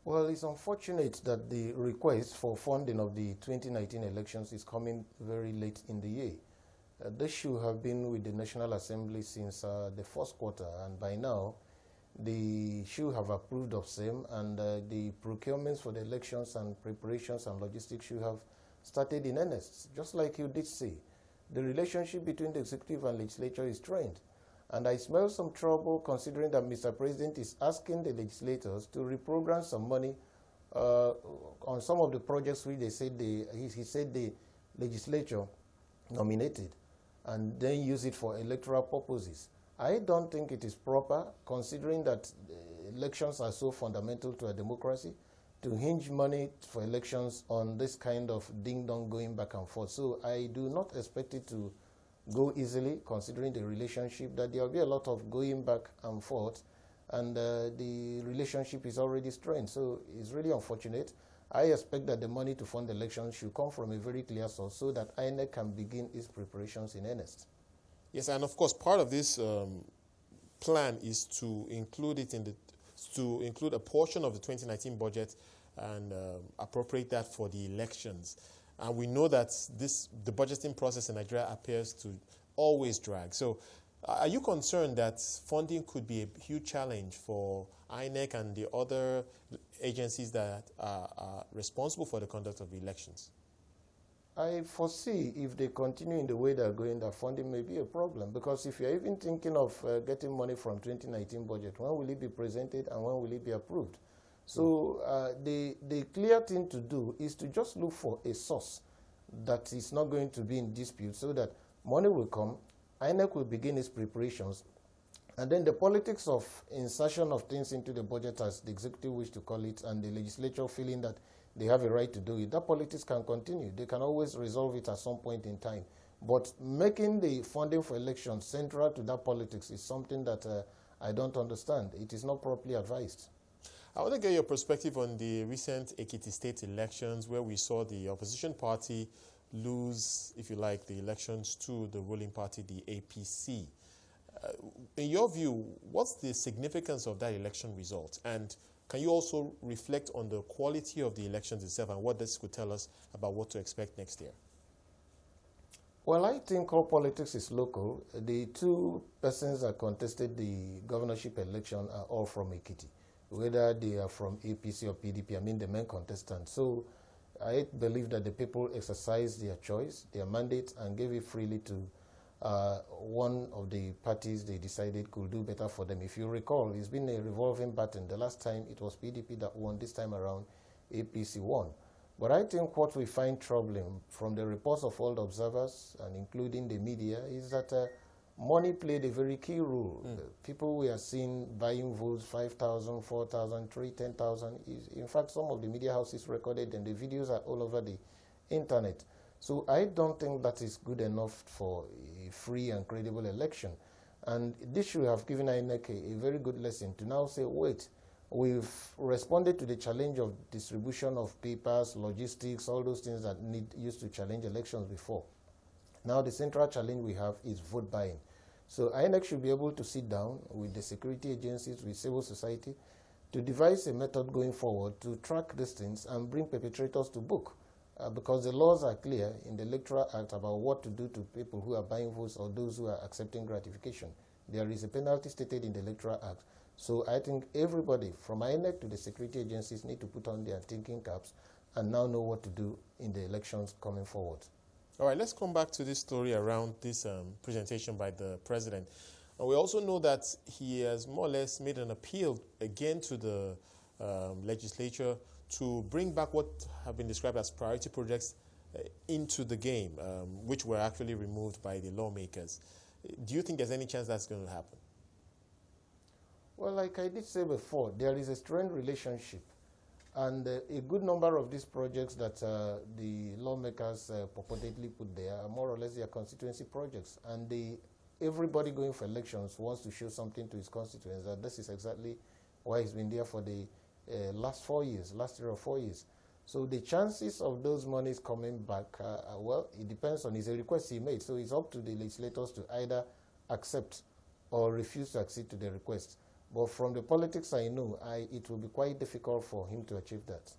Well, it's unfortunate that the request for funding of the 2019 elections is coming very late in the year. This should have been with the National Assembly since the first quarter, and by now, they should have approved of same, and the procurements for the elections and preparations and logistics should have started in earnest. Just like you did say, the relationship between the executive and legislature is strained. And I smell some trouble considering that Mr. President is asking the legislators to reprogram some money on some of the projects which they said he said the legislature nominated, and then use it for electoral purposes. I don't think it is proper, considering that elections are so fundamental to a democracy, to hinge money for elections on this kind of ding-dong going back and forth. So I do not expect it to go easily, considering the relationship, that there will be a lot of going back and forth, and the relationship is already strained. So it's really unfortunate. I expect that the money to fund the elections should come from a very clear source so that INEC can begin its preparations in earnest. Yes, and of course, part of this plan is to include it in to include a portion of the 2019 budget and appropriate that for the elections. And we know that the budgeting process in Nigeria appears to always drag. So are you concerned that funding could be a huge challenge for INEC and the other agencies that are responsible for the conduct of the elections? I foresee if they continue in the way they're going, that funding may be a problem. Because if you're even thinking of getting money from 2019 budget, when will it be presented and when will it be approved? So the clear thing to do is to just look for a source that is not going to be in dispute, so that money will come, INEC will begin its preparations, and then the politics of insertion of things into the budget, as the executive wish to call it, and the legislature feeling that they have a right to do it, that politics can continue. They can always resolve it at some point in time. But making the funding for elections central to that politics is something that I don't understand. It is not properly advised. I want to get your perspective on the recent Ekiti State elections, where we saw the opposition party lose, if you like, the elections to the ruling party, the APC. In your view, what's the significance of that election result? And can you also reflect on the quality of the elections itself and what this could tell us about what to expect next year? Well, I think all politics is local. The two persons that contested the governorship election are all from Ekiti, whether they are from APC or PDP, I mean the main contestants. So I believe that the people exercised their choice, their mandate, and gave it freely to one of the parties they decided could do better for them. If you recall, it's been a revolving pattern. The last time it was PDP that won, this time around APC won. But I think what we find troubling from the reports of all the observers, and including the media, is that money played a very key role. People we are seeing buying votes, 5,000, 4,000, 3,000, 10,000. In fact, some of the media houses recorded, and the videos are all over the internet. So I don't think that is good enough for a free and credible election. And this should have given INEC a very good lesson to now say, wait, we've responded to the challenge of distribution of papers, logistics, all those things that used to challenge elections before. Now the central challenge we have is vote buying. So INEC should be able to sit down with the security agencies, with civil society, to devise a method going forward to track these things and bring perpetrators to book. Because the laws are clear in the Electoral Act about what to do to people who are buying votes or those who are accepting gratification. There is a penalty stated in the Electoral Act. So I think everybody, from INEC to the security agencies, need to put on their thinking caps and now know what to do in the elections coming forward. All right, let's come back to this story around this presentation by the president. And we also know that he has more or less made an appeal again to the legislature to bring back what have been described as priority projects into the game, which were actually removed by the lawmakers. Do you think there's any chance that's going to happen? Well, like I did say before, there is a strained relationship. And a good number of these projects that the lawmakers purportedly put there are more or less their constituency projects. And everybody going for elections wants to show something to his constituents, that this is exactly why he's been there for the last 4 years, last 3 or 4 years. So the chances of those monies coming back, well, it depends on his request he made. So it's up to the legislators to either accept or refuse to accede to the request. But from the politics I know, it will be quite difficult for him to achieve that.